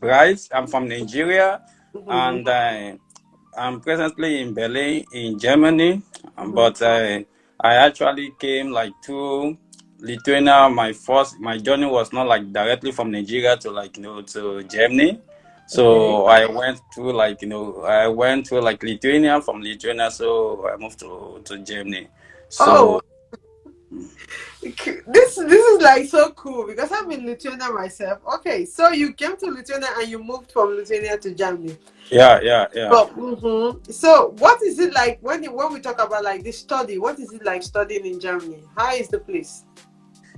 Right. I'm from Nigeria, Mm-hmm. and I'm presently in Berlin, in Germany. Mm-hmm. But I actually came like to Lithuania. My journey was not like directly from Nigeria to to Germany. Okay. So I went to like Lithuania, from Lithuania. So I moved to Germany. Oh, So this is like so cool because I'm in Lithuania myself. Okay, so you came to Lithuania and you moved from Lithuania to Germany. yeah. But so what is it like when we talk about like this study? What is it like studying in Germany? How is the place?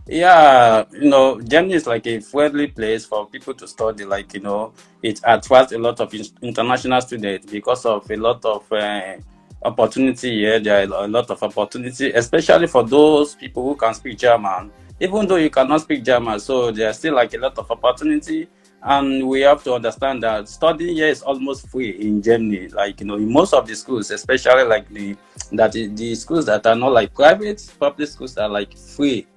Yeah, Germany is like a friendly place for people to study. It attracts a lot of international students because of a lot of opportunity here. There are a lot of opportunity, especially for those people who can speak German. Even though you cannot speak German, so there's still like a lot of opportunity. And we have to understand that studying here is almost free in Germany. In most of the schools, especially the schools that are not like private, public schools are like free.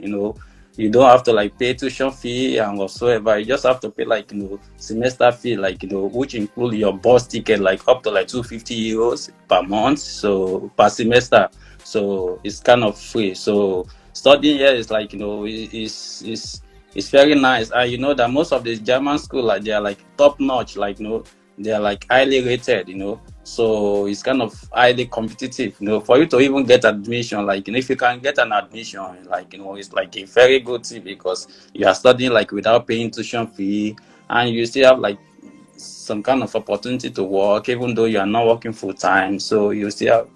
You don't have to like pay tuition fee and whatsoever. You just have to pay semester fee, which include your bus ticket, like up to like 250 euros per month, so per semester. So it's kind of free. So studying here is it's very nice. And you know that most of the German school, like, they are like top notch, they are like highly rated, so it's kind of highly competitive, for you to even get admission. If you can get an admission, it's like a very good thing, because you are studying like without paying tuition fee, and you still have like some kind of opportunity to work, even though you are not working full time. So you will still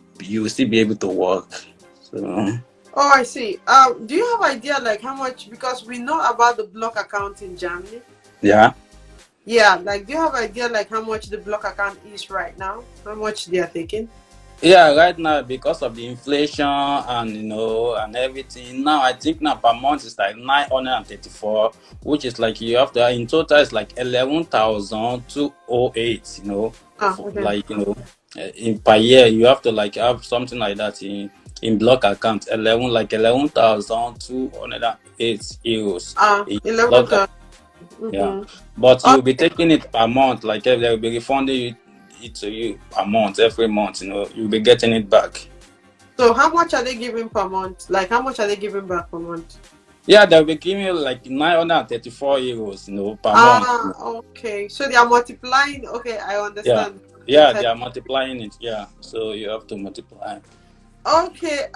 be able to work. So Oh, I see. Do you have idea like how much? Because we know about the block account in Germany. yeah. Yeah, like do you have idea like how much the block account is right now? How much they are taking? Yeah, right now, because of the inflation and and everything, now I think now per month is like 934, which is like you have to, in total it's like 11,208. Ah, okay. In per year you have to like have something like that in block account, 11,208 euros in Eleven block. thousand. Yeah, Mm-hmm. but you'll be Okay. taking it per month. Like, they'll be refunding it to you per month, every month. You'll be getting it back. So how much are they giving per month? Like how much are they giving back per month? Yeah, they'll be giving you like 934 euros, per month. Okay. So they are multiplying. Okay, I Yeah, understand. yeah, they are multiplying it. Yeah, so you have to multiply. Okay.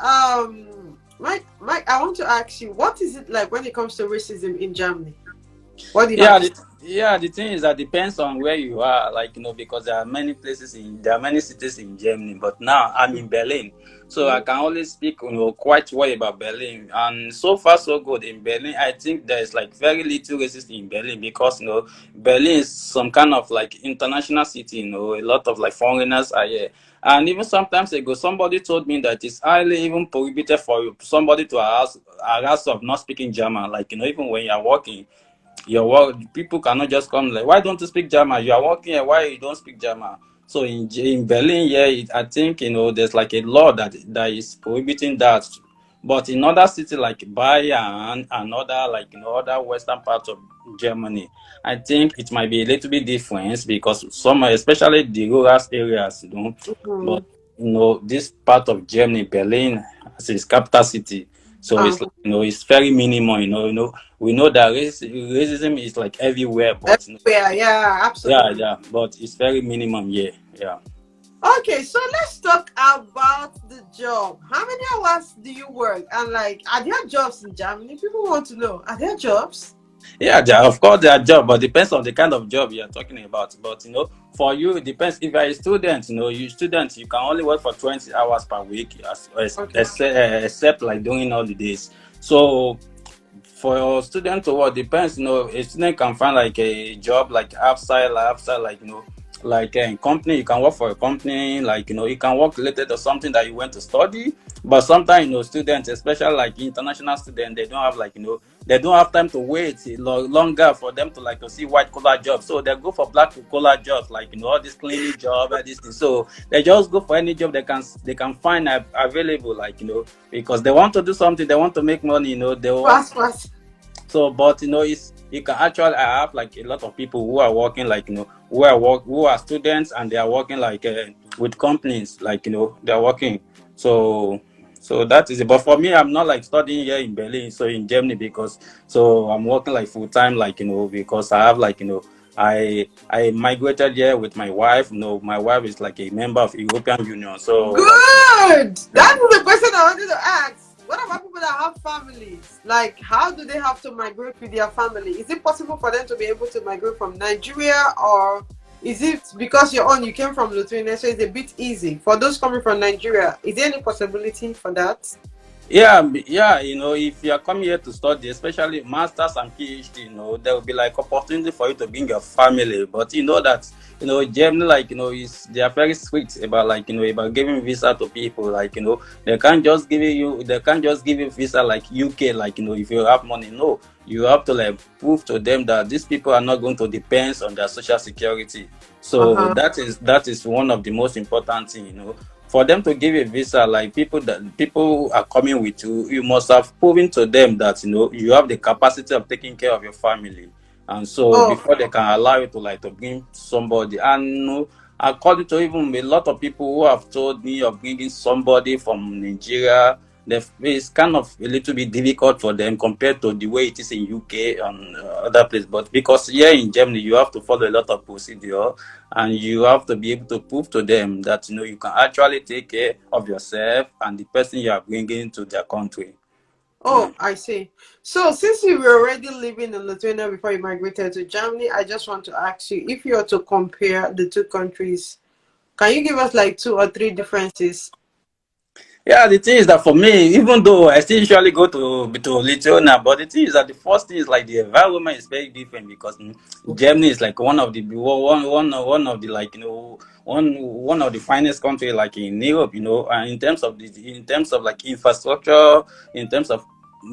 Mike, I want to ask you, what is it like when it comes to racism in Germany? What do you have Yeah, to say? the thing is that depends on where you are, because there are many cities in Germany. But now I'm in Berlin, so I Mhm. can only speak, quite well about Berlin. And so far so good in Berlin. I think there is like very little racism in Berlin, because Berlin is some kind of like international city. A lot of like foreigners are here. And even sometimes ago, somebody told me that it's highly even prohibited for somebody to harass of not speaking German. Even when you're working, your work, people cannot just come like, why don't you speak German? You are working here, why you don't speak German? So in Berlin, yeah, I think there's like a law that is prohibiting that. But in other cities like Bayern and other, other western parts of Germany, I think it might be a little bit different, because some, especially the rural areas, but Mhm. this part of Germany, Berlin, as its capital city, so Ah, it's like, it's very minimal. We know that racism is like everywhere, but everywhere. Yeah, yeah, absolutely. yeah, but it's very minimum. Yeah, yeah. Okay, so let's talk about the job. How many hours do you work? And like, are there jobs in Germany? People want to know. Are there jobs? Yeah, of course there are job, but depends on the kind of job you're talking about. But for you, it depends. If you're a student, you can only work for 20 hours per week, Okay. except like during holidays. So for your student to work, depends. A student can find like a job like outside, like a company. You can work for a company, you can work related to something that you went to study. But sometimes, students, especially like international students, they don't have they don't have time to wait longer for them to to see white collar jobs. So they go for black collar jobs, all this cleaning job and this thing. So they just go for any job they can find available, because they want to do something, they want to make money. They want. Fast, fast. So, but you can actually, I have like a lot of people who are working like, who are students, and they are working like with companies, like, they are working. So that is it. But for me, I'm not like studying here in Berlin, so in Germany, because so I'm working like full time, like, because I have like, I migrated here with my wife. My wife is like a member of European Union, so like, Good. yeah. That is the question I wanted to ask. What about people that have families? Like, how do they have to migrate with their family? Is it possible for them to be able to migrate from Nigeria, or is it because you came from Lithuania, so it's a bit easy for those coming from Nigeria? Is there any possibility for that? Yeah, yeah, if you are coming here to study, especially masters and PhD, there will be like opportunity for you to bring your family. But you know that, Germany, like, they are very strict about like, about giving visa to people. Like, they can't just give you visa like UK, like, if you have money. No, you have to like prove to them that these people are not going to depend on their social security. So Uh-huh. that is one of the most important thing. For them to give a visa, like people are coming with you, you must have proven to them that you have the capacity of taking care of your family. And so Oh, before they can allow you to like to bring somebody, and according to even a lot of people who have told me of bringing somebody from Nigeria, it's kind of a little bit difficult for them compared to the way it is in UK and other places. But because here in Germany, you have to follow a lot of procedure, and you have to be able to prove to them that you can actually take care of yourself and the person you are bringing to their country. Yeah. oh, I see. So, since you were already living in Lithuania before you migrated to Germany, I just want to ask you, if you were to compare the two countries, can you give us like two or three differences? Yeah, the thing is that for me, even though I still usually go to Lithuania, but the thing is that the first thing is like the environment is very different, because Germany is like one of the like one of the finest country like in Europe, and in terms of like infrastructure, in terms of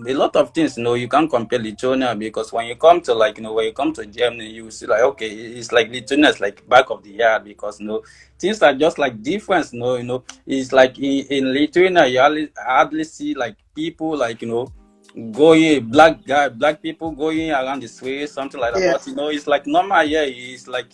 a lot of things, you can't compare Lithuania, because when you come to like when you come to Germany, you see like, okay, it's like Lithuania is like back of the yard, because things are just like different. It's like in Lithuania, you hardly see like people like going, black people going around the street, something like that. Yeah. But it's like normal here. It's like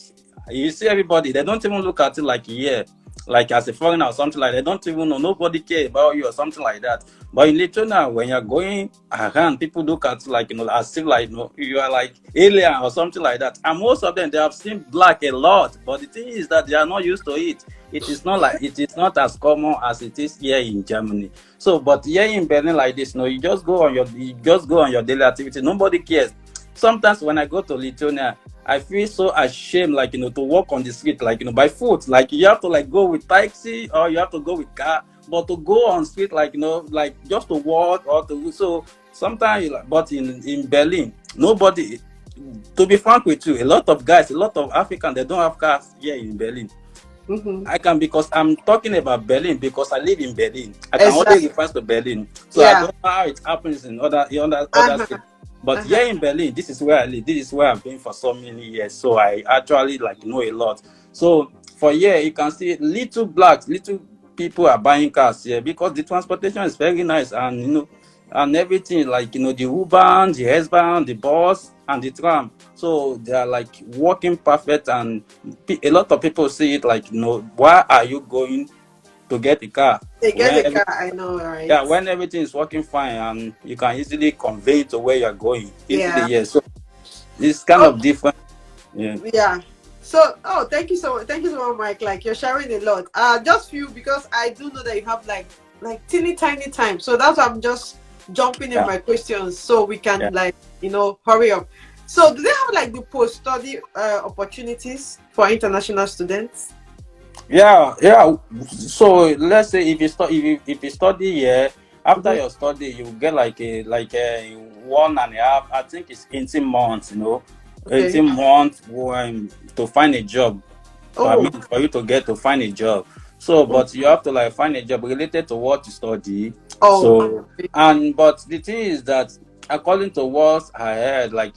you see everybody. They don't even look at it like, yeah, like as a foreigner or something like that. They don't even know. Nobody care about you or something like that. But in Lithuania, when you're going around, people look at you like as if like you are like alien or something like that. And most of them, they have seen black a lot. But the thing is that they are not used to it. It is not as common as it is here in Germany. So, but here in Berlin like this, you just go on your daily activity. Nobody cares. Sometimes when I go to Lithuania, I feel so ashamed, like to walk on the street, like by foot. Like you have to like go with taxi, or you have to go with car, but to go on street, like like just to walk or to so sometimes. But in Berlin, nobody. To be frank with you, a lot of guys, a lot of Africans, they don't have cars here in Berlin. Mm-hmm. I can, because I'm talking about Berlin, because I live in Berlin. I can only Exactly. refer to Berlin. So I Yeah. don't know how it happens in other Uh-huh. states. But Uh-huh. here in Berlin, this is where I live. This is where I've been for so many years. So I actually like know a lot. So for here, you can see little people are buying cars here, because the transportation is very nice, and and everything, like the U-Bahn, the S-Bahn, the bus, and the tram. So they are like working perfect, and a lot of people see it like, why are you going to get a car They get when the car, I know, right? yeah, when everything is working fine, and you can easily convey to where you're going easily. Yeah. Yeah, so it's kind Oh, of different. Yeah. yeah. So, oh, thank you so much. Thank you so much, Mike. Like, you're sharing a lot. Just few, because I do know that you have like teeny tiny time. So that's why I'm just jumping in Yeah. my questions so we can Yeah. like hurry up. So, do they have like the post study opportunities for international students? Yeah, yeah. So let's say if you study here, after Mm-hmm. your study, you get like a 1.5. I think it's 18 months. Okay. 18 months to find a job. I Oh. mean, for you to get to find a job. So, Mm. but you have to like find a job related to what you study. Oh. So, and but the thing is that according to what I heard, like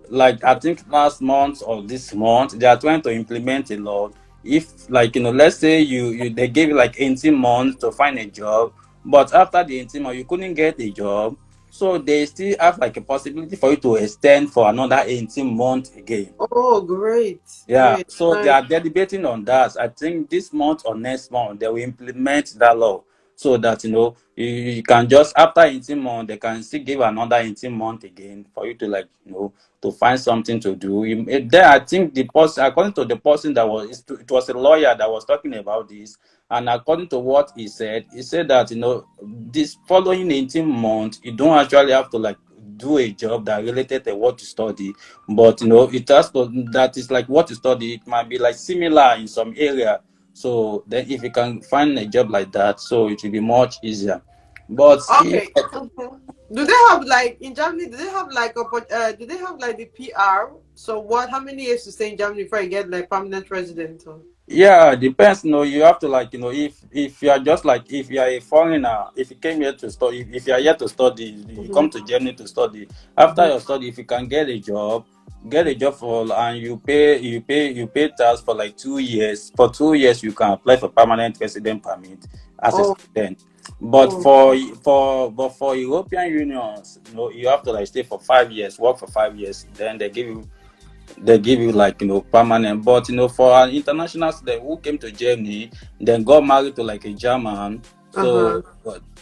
like I think last month or this month, they are trying to implement a law. If like let's say they gave you like 18 months to find a job, but after the 18 months you couldn't get a job, So they still have like a possibility for you to extend for another 18 months again. Oh, great, Yeah, great. so they Like, are deliberating on that. I think this month or next month they will implement that law so that you can just after 18 months they can still give another 18 months again for you to like to find something to do. There, I think the person, according to the person that was it was a lawyer that was talking about this, and according to what he said that this following 18 months you don't actually have to like do a job that related to what you study, but it has to that is like what you study, it might be like similar in some area. So then if you can find a job like that, so it will be much easier. But if okay. Mhm. Do they have like in Germany? Do they have like do they have like the PR? So what? How many years to stay in Germany before you get like permanent resident? Or? Yeah, depends. You have to like if you are just like if you are a foreigner, if you came here to study, if you are here to study, you come Mhm. to Germany to study. After Mhm. your study, if you can get a job for and you pay tax for like 2 years. For 2 years, you can apply for permanent resident permit as a Oh, student. But oh, for European unions, you have to like stay for 5 years, work for 5 years, then they give you like permanent. But for an international student who came to Germany, then got married to like a German, uh-huh. so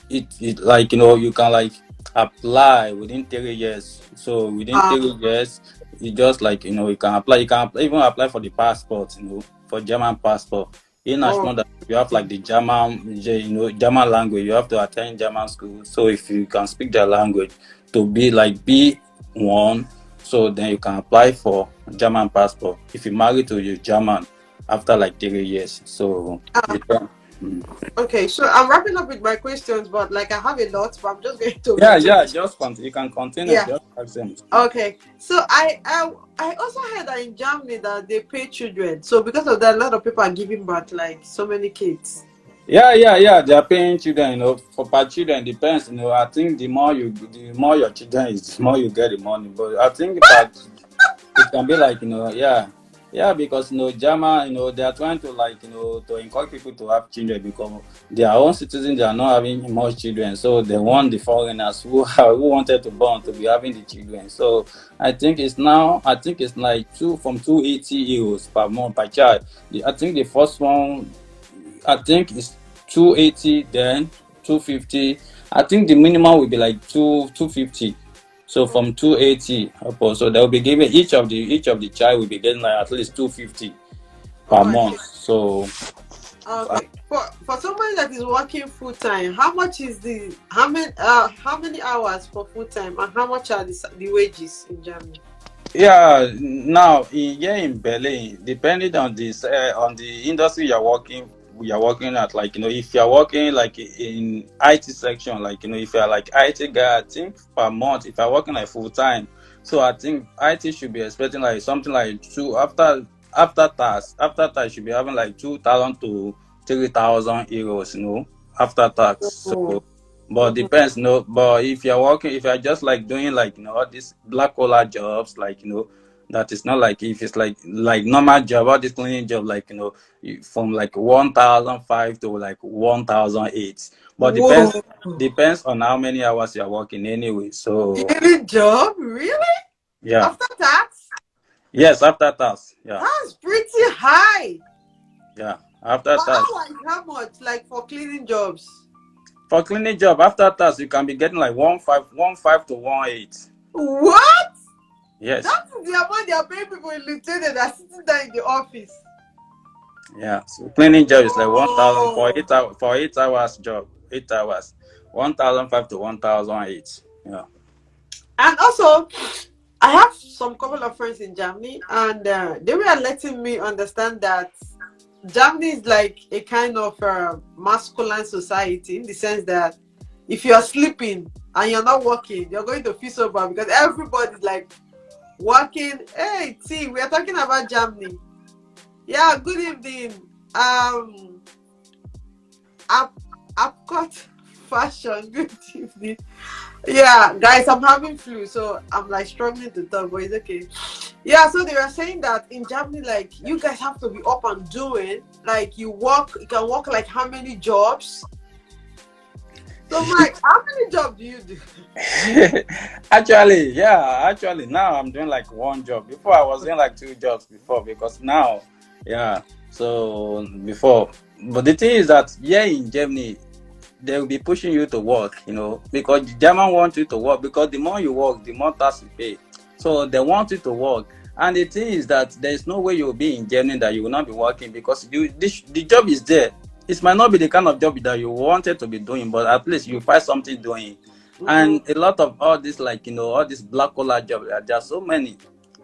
it like you can like apply within 3 years. So within Ah, 3 years, you just like you can apply. Even apply for the passport. For German passport. In as oh, much that you have like the German language, you have to attend German school. So if you can speak their language to be like B1, so then you can apply for German passport if you marry to your German after like 3 years. So ah. it mm. Okay, so I'm wrapping up with my questions, but like I have a lot, but I'm just going to Yeah, mention. yeah, just you can continue, Yeah. just ask them. Okay. So I also heard that in Germany that they pay children. So because of that, a lot of people are giving birth like so many kids. Yeah, yeah, yeah. They are paying children, for per children depends. I think the more your children is, the more you get the money. But I think per it can be like yeah, yeah, because German, they are trying to like to encourage people to have children because their own citizens they are not having much children, so they want the foreigners who wanted to born to be having the children. So I think it's like 280 euros per month per child. I think the first one I think it's 280, then 250. I think the minimum will be like 250. So from 280 upwards, so they'll be giving each of the child will be getting like at least 250 Oh, per I see. month. So Okay. For somebody that is working full time, how much is the how many hours for full time and how much are the wages in Germany? yeah, now here in Berlin, depending on the industry you're working at, like if you're working like in IT section, like if you're like IT guy, I think per month, if you're working like full time, so I think IT should be expecting like something like two after tax should be having like 2,000 to 3,000 euros, after tax. Oh. So but Mhm. depends, but if you're just like doing like all these black collar jobs, like that is not like if it's like normal job, all this cleaning job, like from like 1,005 to like 1,008. But Whoa. depends on how many hours you're working anyway. So Daily job? Really? yeah, After tax? yes, after tax, yeah, That's pretty high. yeah, after Per tax. hour is how much? Like for cleaning jobs? For cleaning job after tax, you can be getting like 1,515 to 1,8. What? Yes. That is the amount they are paying people in Lithuania that are sitting there in the office. Yeah, so cleaning job is like 1,000 for Oh. 8 hours job, 8 hours, 1,005 to 1,008. Yeah. And also, I have some couple of friends in Germany, and they were letting me understand that Germany is like a kind of masculine society in the sense that if you're sleeping and you're not working, you're going to feel so bad because everybody's like working. Hey, T, we are talking about Germany. Yeah, good evening. Up, Upcut fashion. Good evening. Yeah, guys, I'm having flu, so I'm like struggling to talk, but it's okay. Yeah, so they were saying that in Germany, like you guys have to be up and doing. Like you can work like how many jobs? So, Mike, how many jobs do you do? Actually, now I'm doing like one job. Before I was doing like two jobs before because now, yeah. So before, but the thing is that here in Germany, they will be pushing you to work, because the German want you to work because the more you work, the more tax you pay. So they want you to work. And the thing is that there is no way you will be in Germany that you will not be working because the job is there. It might not be the kind of job that you wanted to be doing, but at least you find something doing. Mm-hmm. And a lot of all this, like, all these black collar jobs, there are so many.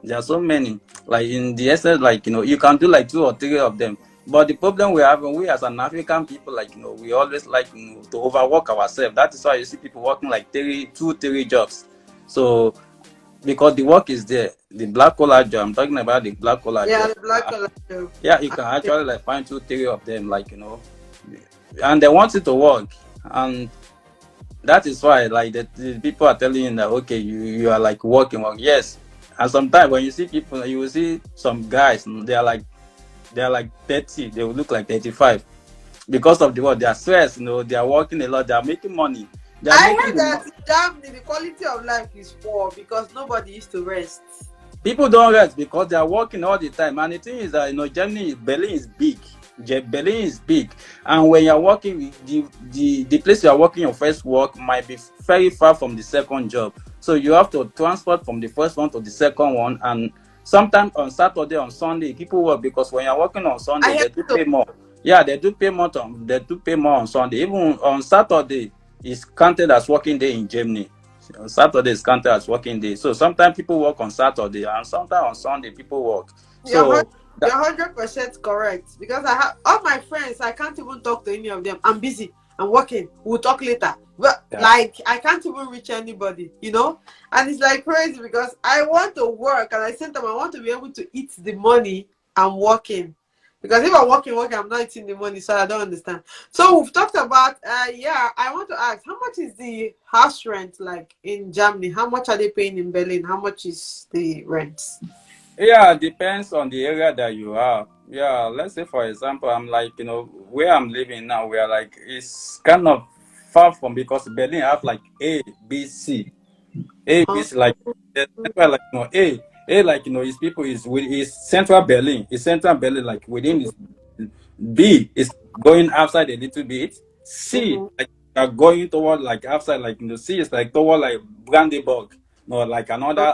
There are so many. Like in the essence, like, you can do like two or three of them. But the problem we have, we as an African people, like, we always like, to overwork ourselves. That is why you see people working like two, three jobs. So because the work is there, the black collar job, I'm talking about the black collar Yeah, job. the black collar job. Yeah, you can actually like find two, three of them, like, and they want you to work. And that is why, like, the people are telling you that, okay, you are like working. Yes. And sometimes when you see people, you will see some guys, they are like 30, they will look like 35 because of the work. They are stressed, they are working a lot, they are making money. They are I making heard the that money. in Germany, the quality of life is poor because nobody used to rest. People don't rest because they are working all the time. And the thing is that, Germany, Berlin is big. Berlin is big. And when you're working, the place you are working your first work might be very far from the second job. So you have to transport from the first one to the second one. And sometimes on Saturday, on Sunday, people work because when you're working on I Sunday, heard they do so. pay more. Yeah, they do pay more on Sunday. Even on Saturday, it's counted as working day in Germany. Saturday is counted as working day. So sometimes people work on Saturday and sometimes on Sunday people work. You're hun- So that, you're 100% correct because I have all my friends. I can't even talk to any of them. I'm busy. I'm working. We'll talk later. But yeah. like, I can't even reach anybody. And it's like crazy because I want to work, and at the same time, I want to be able to eat the money I'm working. Because if I'm working, I'm not eating the money, so I don't understand. So we've talked about, yeah. I want to ask, how much is the house rent like in Germany? How much are they paying in Berlin? How much is the rent? Yeah, depends on the area that you are. Yeah, let's say for example, I'm like, where I'm living now, we are like, it's kind of far from, because Berlin have like A, B, C. A, B, Oh, C, like, the central, like, A, like, is people is central Berlin. Is central Berlin, like, within this. B is going outside a little bit. C, mhm. like, are going toward like outside, like, C is like toward like Brandenburg, like another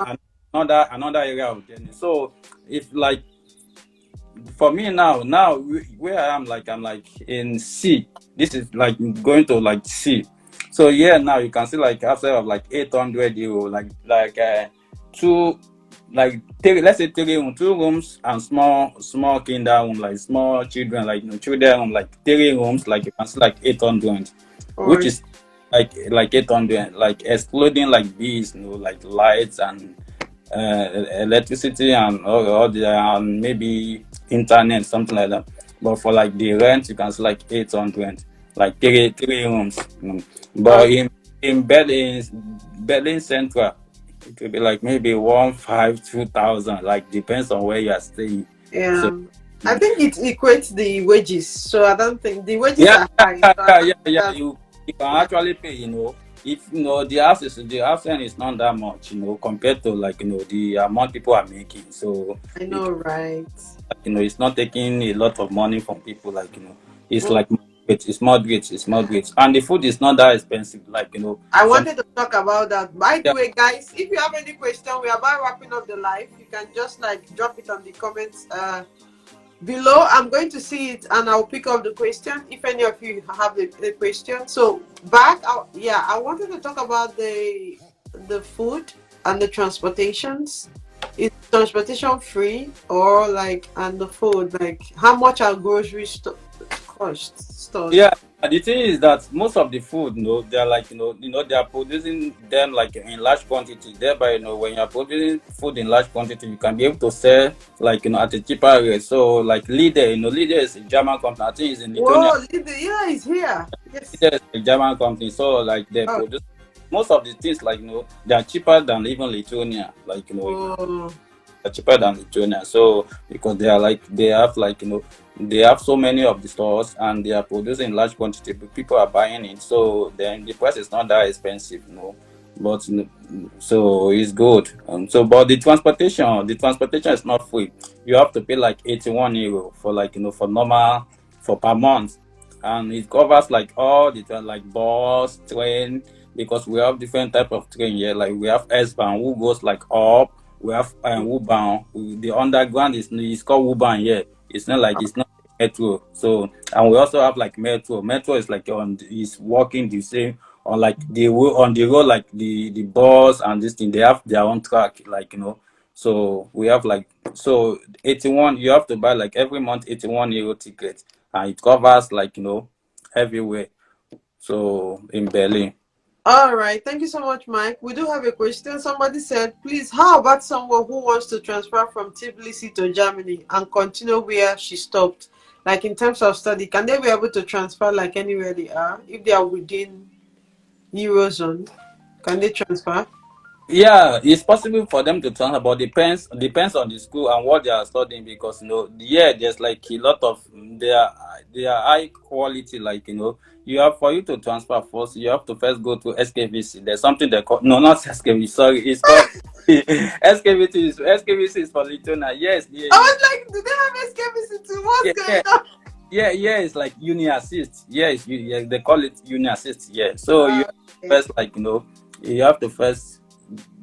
area of Germany. So if like for me now where I am, like, I'm like in C. This is like going to like C. So yeah, now you can see like outside of like 800 euro, like two, like three, let's say three room, two rooms and small kinder room, like small children, like, children room, like three rooms, like you can see like 800, which Or is like 800, like excluding like these, like lights and electricity and all the and maybe internet, something like that. But for like the rent, you can see like 800, like three rooms. But or in Berlin Central, it will be like maybe 1,500, 2,000, like depends on where you are staying. So yeah. I mm, think it equates the wages. So I don't think the wages yeah, are yeah, high. yeah, So I yeah, don't yeah, think yeah. that's You can yeah. actually pay, if the house rent is not that much, compared to like, the amount people are making. So I you know, right? it's not taking a lot of money from people, like, it's Mm. like it's moderate, and the food is not that expensive, like, I some. wanted to talk about that. By the Yeah, way, guys, if you have any question, we are about wrapping up the live. You can just like drop it on the comments below. I'm going to see it and I'll pick up the question if any of you have the question. So yeah, I wanted to talk about the food and the transportations. Is transportation free, or like, and the food, like how much are grocery stores? yeah. The thing is that most of the food, they're like, they are producing them like in large quantity. Thereby, when you're producing food in large quantity, you can be able to sell, like, at a cheaper rate. So like Leader is a German company. I think it's in Lithuania. Whoa, yeah, it's here. Yes. Leader is a German company. So like they Oh, produce most of the things, like, they are cheaper than even Lithuania. Like, whoa. they're cheaper than Lithuania. So because they are like they have like they have so many of the stores and they are producing in large quantity, but people are buying it. So then the price is not that expensive, but so it's good. So but the transportation is not free. You have to pay like 81 euro for like for normal for per month, and it covers like all the like bus, train, because we have different type of train here. Like we have S-Bahn who goes like up. We have U-Bahn. The underground is called U-Bahn here. It's not metro. So and we also have like metro. Metro is like is working the same on like on the road like the bus and this thing. They have their own track So we have like 81. You have to buy like every month 81 euro ticket, and it covers like everywhere. So in Berlin. All right, thank you so much, Mike. We do have a question. Somebody said, please, how about someone who wants to transfer from Tbilisi to Germany and continue where she stopped? Like in terms of study, can they be able to transfer like anywhere they are if they are within Eurozone? Can they transfer? Yeah, it's possible for them to transfer, but depends on the school and what they are studying, because yeah, there's like a lot of they are high quality, like you have for you to transfer first, you have to first go to SKVC. There's something they call, no, not SKVC, sorry, it's called SKVC is for Lithuania. Yes, yeah, I was like, do they have escapism too? What's yeah, going yeah. on? Yeah, it's like uni assist. Yes, yeah, they call it uni assist. Yeah, so you Okay. first like you have to first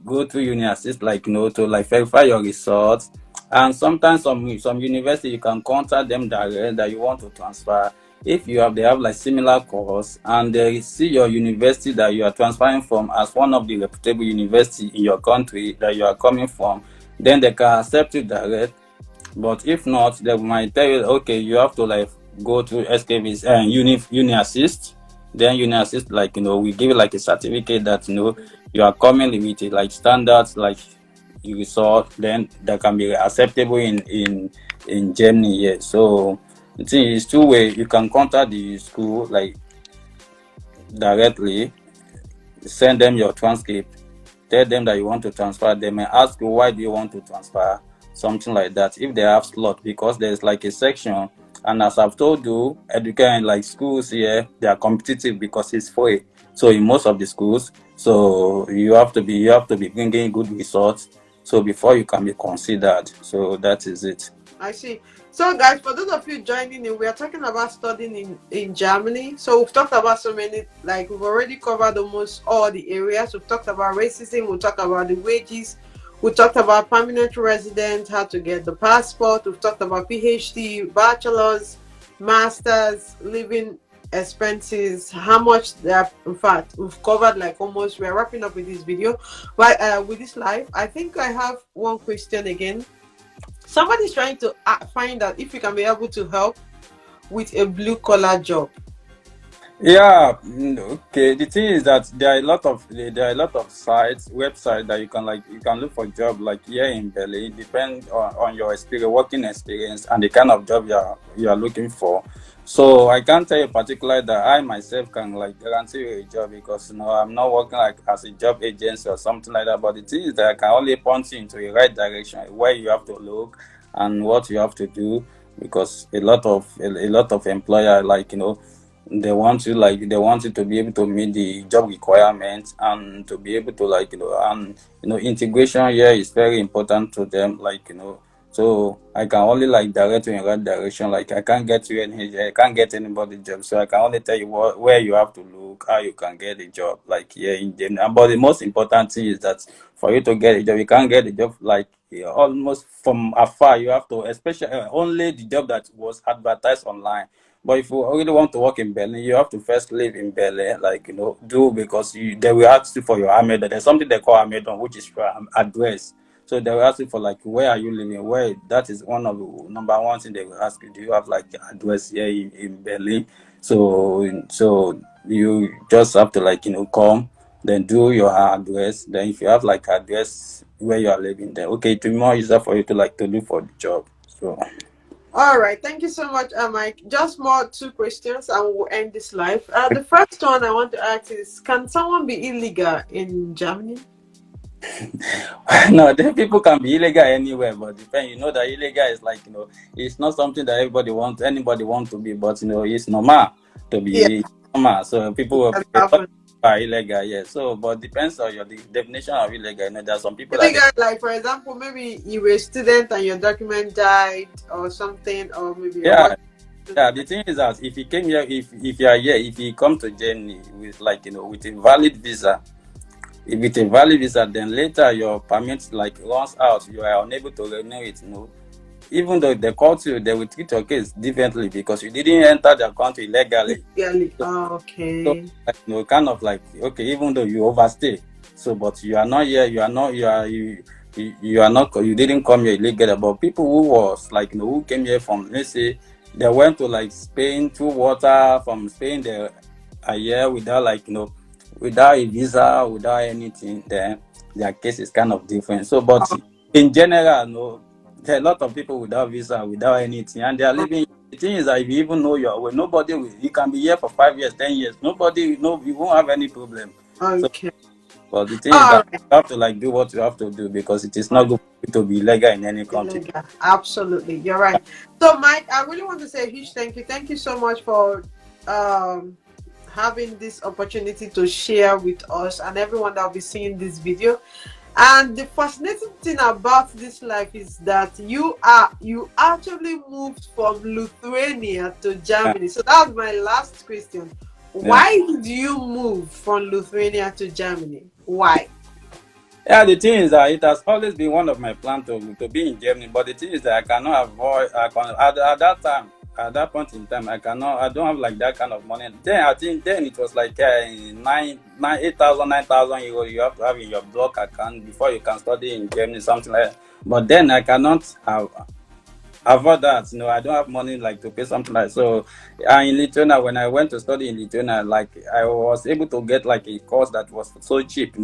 go to uni assist, like to like verify your results. And sometimes some university you can contact them direct that you want to transfer. If they have like similar course and they see your university that you are transferring from as one of the reputable university in your country that you are coming from, then they can accept you direct. But if not, they might tell you, okay, you have to like go to SKVs and uni assist. Then uni assist, like we give you like a certificate that you are coming with it, like standards, like you saw. Then that can be acceptable in Germany. Yeah. So the thing is two way. You can contact the school like directly, send them your transcript, tell them that you want to transfer. They may ask you why do you want to transfer, something like that. If they have slot, because there's like a section, and as I've told you, education like schools here, they are competitive because it's free. So in most of the schools, so you have to be bringing good results. So before you can be considered, so that is it. I see. So, guys, for those of you joining in, we are talking about studying in Germany. So, we've talked about so many, like, we've already covered almost all the areas. We've talked about racism, we talked about the wages, we talked about permanent resident, how to get the passport, we've talked about PhD, bachelor's, master's, living expenses, how much they are. In fact, we've covered like almost, we're wrapping up with this video, but with this live, I think I have one question again. Somebody's trying to find out if you can be able to help with a blue collar job. Yeah, okay. The thing is that there are a lot of sites, websites that you can look for job like here in Berlin. Depend on your experience, working experience, and the kind of job you are looking for. So I can't tell you particularly that I myself can like guarantee you a job, because I'm not working like as a job agency or something like that. But the thing is that I can only point you into the right direction where you have to look and what you have to do, because a lot of employer, like they want you to be able to meet the job requirements, and to be able to like and integration here is very important to them, like so I can only like direct you in right direction. Like I can't get anybody job, so I can only tell you where you have to look, how you can get a job like here in general. But the most important thing is that for you to get a job, you can't get a job like almost from afar. You have to, especially only the job that was advertised online. But if you really want to work in Berlin, you have to first live in Berlin, like because they will ask you for your Ahmed. There's something they call Ahmedon, which is your address. So they will ask you for like where are you living? Where that is one of the number one thing they will ask you. Do you have like address here in Berlin? So you just have to like come, then do your address. Then if you have like address where you are living, then okay, it will be more easier for you to like to look for the job. So. All right, thank you so much, Mike. Just more two questions and we'll end this live. The first one I want to ask is, can someone be illegal in Germany? No, then people can be illegal anywhere, but depend. You know that illegal is like, it's not something that anybody want to be, but it's normal to Yeah, be normal. So it people will can a lot of happen. people are illegal, yeah. So, but depends on your definition of illegal. There are some people that Illegal, like for example, maybe you were a student and your document died or something, or maybe you're yeah, working. yeah. The thing is that if you came here, if you are here, if you come to Germany with like with a valid visa, with a valid visa, then later your permit like runs out, you are unable to renew it. Even though they caught you, they will treat your case differently because you didn't enter the country legally. Legally. So, so Okay. like, kind of like, okay, even though you overstay, so but you are not here, you are not, you didn't come here illegally. But people who was like, who came here from, let's say, they went to like Spain through water, from Spain they a year without like, without a visa, without anything, then their case is kind of different. So, but in general, no, there are a lot of people without visa, without anything, and they are living. The thing is that if you even know your way, nobody will. You can be here for 5 years, 10 years. Nobody, no, you won't have any problem. So, Okay. but the thing is All that right. you have to like do what you have to do because it is not good for you to be illegal in any country. Illegal. Absolutely. You're right. So, Mike, I really want to say a huge thank you. Thank you so much for um having this opportunity to share with us and everyone that will be seeing this video. And the fascinating thing about this life is that you actually moved from Lithuania to Yeah, Germany. So that was my last question. yeah. Why did you move from Lithuania to Germany? Why? Yeah, the thing is that it has always been one of my plans to be in Germany, but the thing is that I cannot avoid. At that time, at that point in time, I cannot. I don't have like that kind of money. Then I think then it was like 8,000, 9,000 euro you have to have in your block account before you can study in Germany, something like that. But then I cannot have avoid that. I don't have money like to pay something like so. In Lithuania, when I went to study in Lithuania, like I was able to get like a course that was so cheap.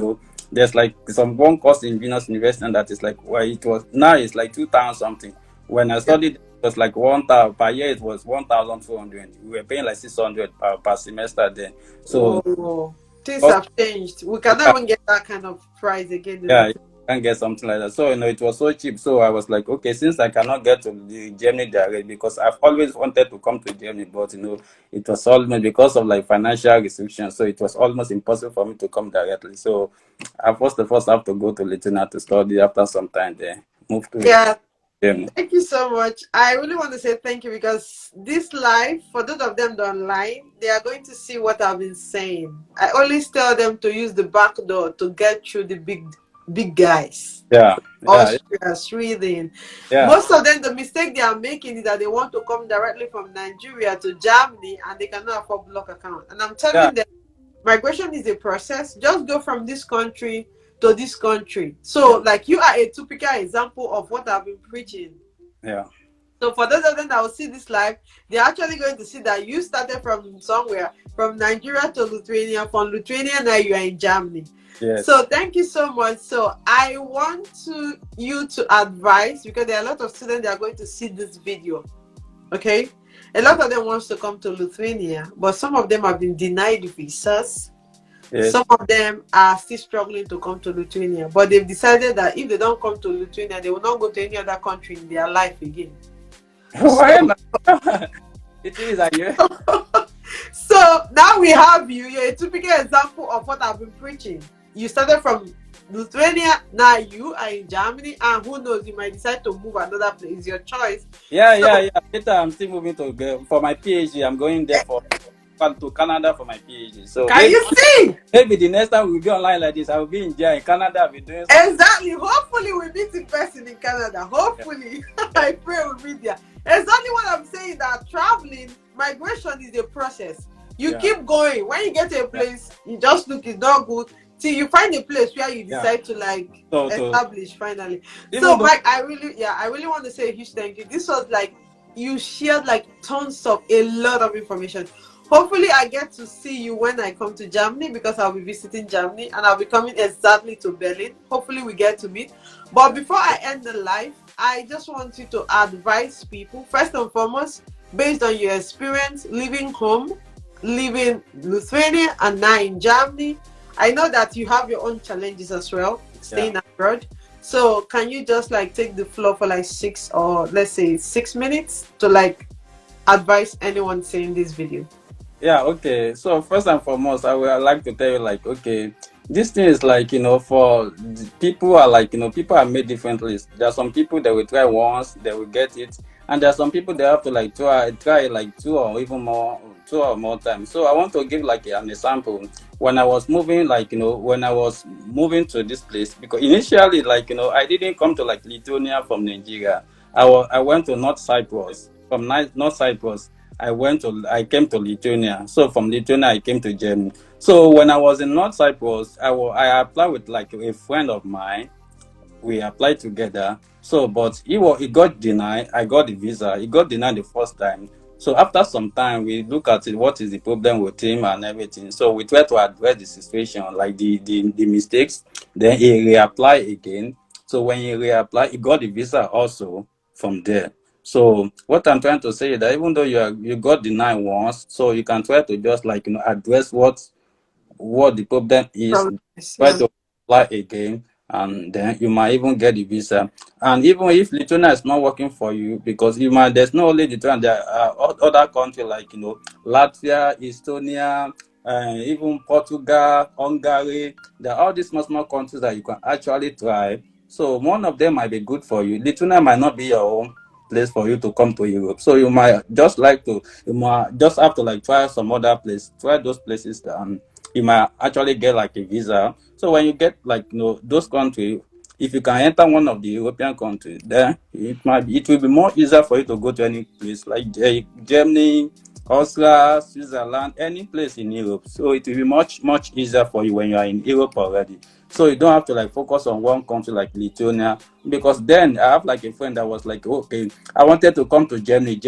There's like some one course in Venus University and that is like where it was now it's like 2,000 something. When I studied, it was like 1,000 per year. It was 1,200. We were paying like 600 per semester then. So Whoa, things cost, have changed. We cannot even get that kind of price again in yeah, you Lithuania. can get something like that. So it was so cheap. So I was like, okay, since I cannot get to the Germany direct because I've always wanted to come to Germany, but it was almost because of like financial restrictions. So it was almost impossible for me to come directly. So I first have to go to Lithuania to study. After some time, then move to Yeah, Germany. thank you so much. I really want to say thank you because this live, for those of them that are online, they are going to see what I've been saying. I always tell them to use the back door to get through the big guys. Yeah, yeah, Austria, Sweden. yeah, Most of them, the mistake they are making is that they want to come directly from Nigeria to Germany and they cannot afford block account. And I'm yeah, telling them, migration is a process. Just go from this country to this country. So, like, you are a typical example of what I've been preaching. yeah. So for those of them that will see this live, they're actually going to see that you started from somewhere, from Nigeria to Lithuania, from Lithuania now you are in Germany. Yes, So thank you so much. So I want you to advise because there are a lot of students that are going to see this video. Okay, a lot of them wants to come to Lithuania, but some of them have been denied visas. yes. Some of them are still struggling to come to Lithuania, but they've decided that if they don't come to Lithuania, they will not go to any other country in their life again. Why So not? It is like you. so now we have you. You're a typical example of what I've been preaching. You started from Lithuania, now you are in Germany, and who knows, you might decide to move another place. It's your choice. Yeah, So yeah, yeah. Later, I'm still moving to for my PhD. I'm going there to Canada for my PhD. So can you see? maybe the next time we'll be online like this, I will be in jail in Canada. I'll be doing something. Exactly. Hopefully we meet in person in Canada. Yeah, Hopefully. yeah, I pray we meet there. Exactly what I'm saying, that traveling, migration is a process. You yeah, keep going. When you get to a yeah, place, you just look, it's not good. Till you find a place where you yeah. decide to like So establish finally. even So though, Mike, I really want to say a huge thank you. This was like you shared like tons of a lot of information. Hopefully, I get to see you when I come to Germany because I'll be visiting Germany and I'll be coming exactly to Berlin. Hopefully, we get to meet. But yeah, before I end the live, I just want you to advise people, first and foremost, based on your experience living home, living Lithuania, and now in Germany. I know that you have your own challenges as well. Yeah. staying abroad. So can you just like take the floor for like 6 to like advise anyone seeing this video? Yeah, okay. So first and foremost, I would like to tell you, like, okay, this thing is like, for people are like, people are made differently. There are some people that will try once, they will get it, and there are some people that have to like try like two or more times. So I want to give like an example. When I was moving, like, when I was moving to this place, because initially, like, I didn't come to like Lithuania from Nigeria. I went to North Cyprus. From North Cyprus, I came to Lithuania. So from Lithuania, I came to Germany. So when I was in North Cyprus, I applied with like a friend of mine. We applied together. So, but he got denied. I got the visa. He got denied the first time. So after some time, we look at it. What is the problem with him and everything? So we try to address the situation, like the mistakes. Then he reapply again. So when he reapply, he got the visa also from there. So what I'm trying to say is that even though you got denied once, so you can try to just like address what the problem is, From this, try yeah. to apply again, and then you might even get the visa. And even if Lithuania is not working for you, because there's not only Lithuania, there are other countries like Latvia, Estonia, even Portugal, Hungary. There are all these small countries that you can actually try. So one of them might be good for you. Lithuania might not be your own place for you to come to Europe. So you might just have to like try some other place, try those places, and you might actually get like a visa. So when you get like those countries, if you can enter one of the European countries, then it will be more easier for you to go to any place like Germany, Austria, Switzerland, any place in Europe. So it will be much easier for you when you are in Europe already. So you don't have to like focus on one country like Lithuania, because then I have like a friend that was like, okay, I wanted to come to Germany.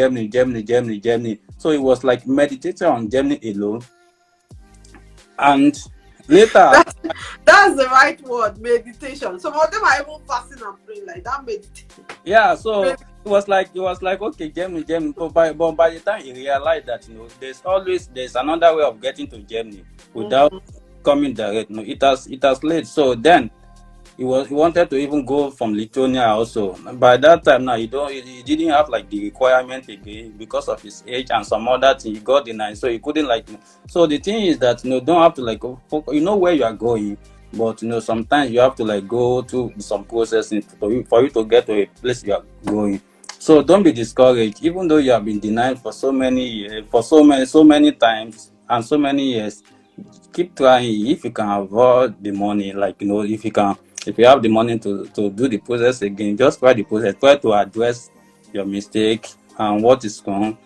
So it was like meditating on Germany alone, and later, That's that's the right word, meditation. Some of them are even fasting and praying like that. Meditation. yeah, so it was like okay, Germany, but by the time he realized that there's another way of getting to Germany without Mhm. coming direct. It has late. So then he wanted to even go from Lithuania also. By that time now he didn't have like the requirement again because of his age and some other thing. He got denied, so he couldn't like. So the thing is that don't have to like focus, where you are going, but sometimes you have to like go through some processing for you to get to a place you are going. So don't be discouraged, even though you have been denied for so many years, for so many times and so many years. Keep trying. If you can avoid the money, like if you have the money to do the process again, just try the process. Try to address your mistake and what is wrong,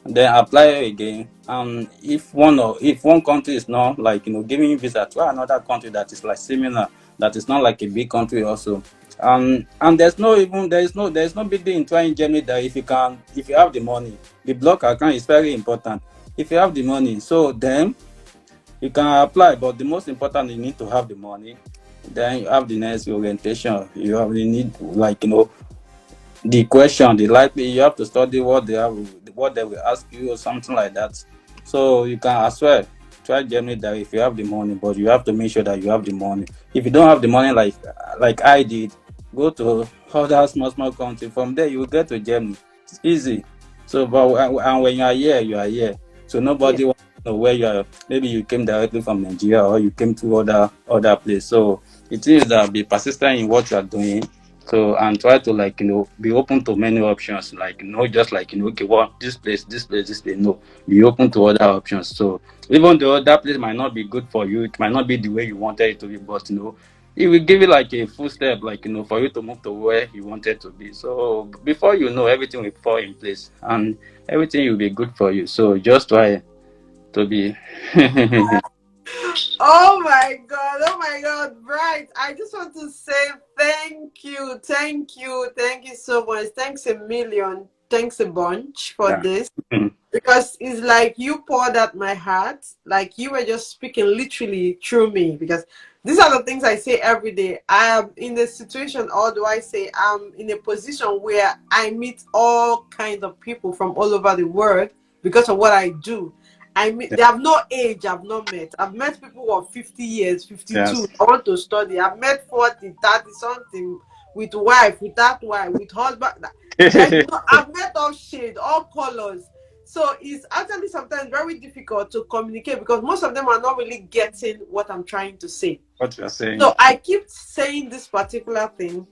then apply again. And if one country is not like giving you visa, try another country that is like similar, that is not like a big country also. And there is no big deal in trying Germany, that if you have the money, the block account is very important. If you have the money, so then you can apply, but the most important, you need to have the money. Then you have the next orientation. You need like the question, the likely you have to study what they will ask you or something like that. So you can as well try Germany that if you have the money, but you have to make sure that you have the money. If you don't have the money, like I did, go to other small country. From there you will get to Germany. It's easy. So and when you are here, you are here. So Yeah. nobody wants to know where you are. Maybe you came directly from Nigeria or you came to other place. So it is that be persistent in what you are doing. So and try to like be open to many options, like just like okay, well, this place, no, be open to other options. So even though that place might not be good for you, it might not be the way you wanted it to be, but it will give you like a full step, like for you to move to where you wanted to be. So before you know, everything will fall in place and everything will be good for you. So just try to be Oh my God. Oh my God. Right. I just want to say thank you. Thank you. Thank you so much. Thanks a million. Thanks a bunch for yeah. this. Because it's like you poured out my heart, like you were just speaking literally through me. Because these are the things I say every day. I am in a situation, or do I say I'm in a position where I meet all kinds of people from all over the world because of what I do. I mean, they have no age I've not met. I've met people who are 50 years, 52. Yes. I want to study. I've met 40, 30 something with wife, without wife, with husband. Like, you know, I've met all shades, all colors. So it's actually sometimes very difficult to communicate because most of them are not really getting what I'm trying to say. What you're saying. So I keep saying this particular thing.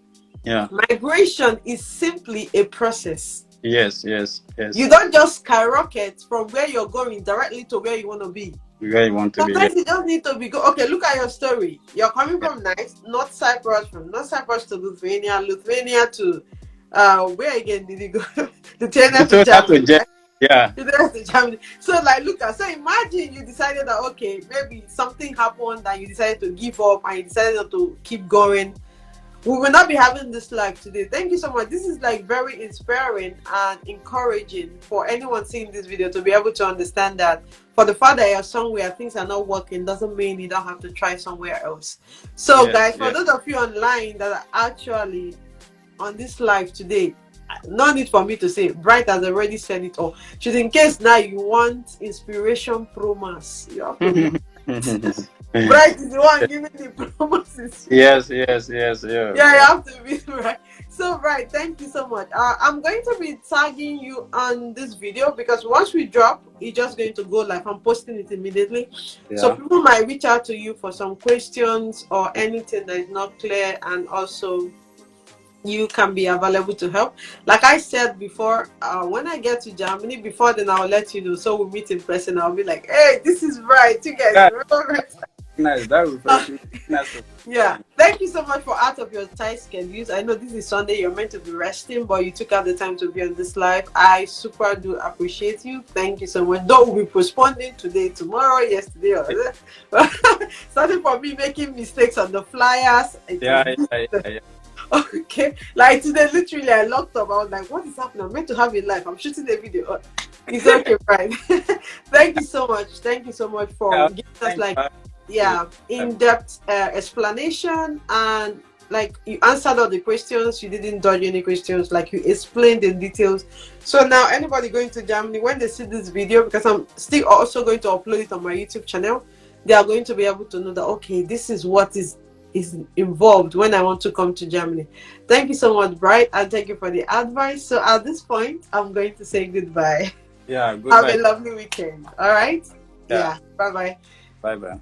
Yeah. Migration is simply a process. Yes, yes, yes. You don't just skyrocket from where you're going directly to where you want to be. Where you want to be. Sometimes you just need to be okay, look at your story. You're coming from nice, North Cyprus, from North Cyprus to Lithuania, Lithuania to where again did you go? Lithuania to Germany, right? Yeah. Lithuania to Germany. So like look at, so imagine you decided that okay, maybe something happened that you decided to give up and you decided not to keep going. We will not be having this live today. Thank you so much. This is like very inspiring and encouraging for anyone seeing this video to be able to understand that for the fact that you're somewhere things are not working doesn't mean you don't have to try somewhere else. So Yes, guys, for yes. those of you online that are actually on this live today, no need for me to say, Bright has already said it all. Just in case now you want inspiration promise, you have to Bright is the one giving the promises. Yes, yes, yes, yeah. Yeah, you have to be right. So, right, thank you so much. I'm going to be tagging you on this video because once we drop, it's just going to go live. I'm posting it immediately. Yeah. So, people might reach out to you for some questions or anything that is not clear, and also you can be available to help. Like I said before, when I get to Germany, before then I'll let you know. So, we meet in person. I'll be like, hey, this is right. You guys Yeah. remember? Nice. That was very nice. Yeah, thank you so much for out of your tight schedules. I know this is Sunday, you're meant to be resting, but you took out the time to be on this live. I super do appreciate you. Thank you so much. Though we'll be postponing today, tomorrow, yesterday, or starting for me making mistakes on the flyers. Yeah. Okay, like today, literally, I locked up. I was like, "What is happening? I'm meant to have a live. I'm shooting a video." It's okay, right? Thank you so much. Thank you so much for giving us like in-depth explanation, and like you answered all the questions. You didn't dodge any questions. Like you explained the details. So now anybody going to Germany, when they see this video, because I'm still also going to upload it on my YouTube channel, they are going to be able to know that okay, this is what is involved when I want to come to Germany. Thank you so much, Bright, and thank you for the advice. So at this point, I'm going to say goodbye. Yeah, goodbye. Have a lovely weekend. All right? Yeah. Bye-bye. Bye-bye.